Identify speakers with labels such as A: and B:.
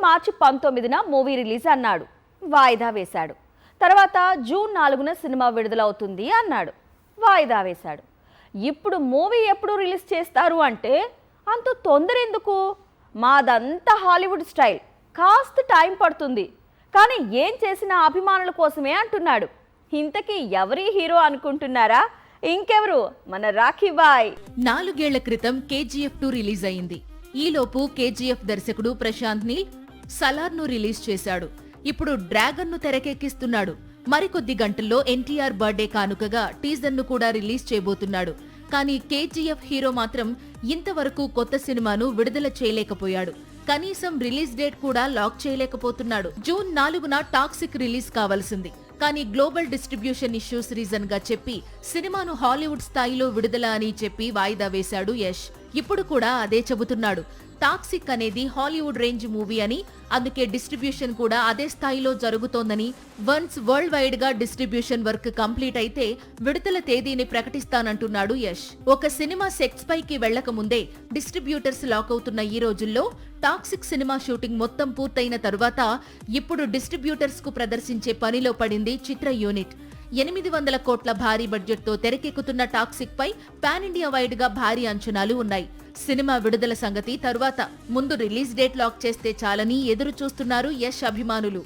A: మార్చి 19న movie release అన్నాడు, వాయిదా వేశాడు. తర్వాత జూన్ 4న సినిమా విడుదలవుతుంది అన్నాడు, వాయిదా వేశాడు. ఇప్పుడు మూవీ ఎప్పుడు రిలీజ్ చేస్తారు అంటే అంత తొందర ఎందుకు? మాదంతా హాలీవుడ్ స్టైల్, కాస్త టైం పడుతుంది, కానీ ఏం చేసినా అభిమానుల కోసమే అంటున్నాడు. ఇంతకీ ఎవరి హీరో అనుకుంటున్నారా? ఇంకెవరు, మన రాఖీ బాయ్.
B: 4 ఏళ్ల క్రితం KGF 2 రిలీజ్ అయింది. ఈలోపు KGF దర్శకుడు ప్రశాంత్ నీల్ సలార్ను రిలీజ్ చేశాడు. ఇప్పుడు డ్రాగన్ ను తెరకెక్కిస్తున్నాడు. మరికొద్ది గంటల్లో NTR బర్త్డే కానుకగా టీజర్ ను కూడా రిలీజ్ చేయబోతున్నాడు. కానీ KGF హీరో మాత్రం ఇంతవరకు కొత్త సినిమాను విడుదల చేయలేకపోయాడు. కనీసం రిలీజ్ డేట్ కూడా లాక్ చేయలేకపోతున్నాడు. జూన్ 4న టాక్సిక్ రిలీజ్ కావాల్సింది, కానీ గ్లోబల్ డిస్ట్రిబ్యూషన్ ఇష్యూస్ రీజన్ గా చెప్పి సినిమాను హాలీవుడ్ స్థాయిలో విడుదల అని చెప్పి వాయిదా వేశాడు యష్. ఇప్పుడు కూడా అదే చెబుతున్నాడు. టాక్సిక్ అనేది హాలీవుడ్ రేంజ్ మూవీ అని, అందుకే డిస్ట్రిబ్యూషన్ కూడా అదే స్థాయిలో జరుగుతోందని, వన్స్ వరల్డ్ వైడ్ గా డిస్ట్రిబ్యూషన్ వర్క్ కంప్లీట్ అయితే విడుదల తేదీని ప్రకటిస్తానంటున్నాడు యష్. ఒక సినిమా సెట్స్ పైకి వెళ్లక ముందే డిస్ట్రిబ్యూటర్స్ లాక్ అవుతున్న ఈ రోజుల్లో టాక్సిక్ సినిమా షూటింగ్ మొత్తం పూర్తయిన తరువాత ఇప్పుడు డిస్ట్రిబ్యూటర్స్ కు ప్రదర్శించే పనిలో పడింది చిత్ర యూనిట్. 800 కోట్ల భారీ బడ్జెట్ తో తెరకెక్కుతున్న టాక్సిక్ పై పాన్ ఇండియా వైడ్ గా భారీ అంచనాలు ఉన్నాయి. సినిమా విడుదల సంగతి తరువాత, ముందు రిలీజ్ డేట్ లాక్ చేస్తే చాలని ఎదురు చూస్తున్నారు యష్ అభిమానులు.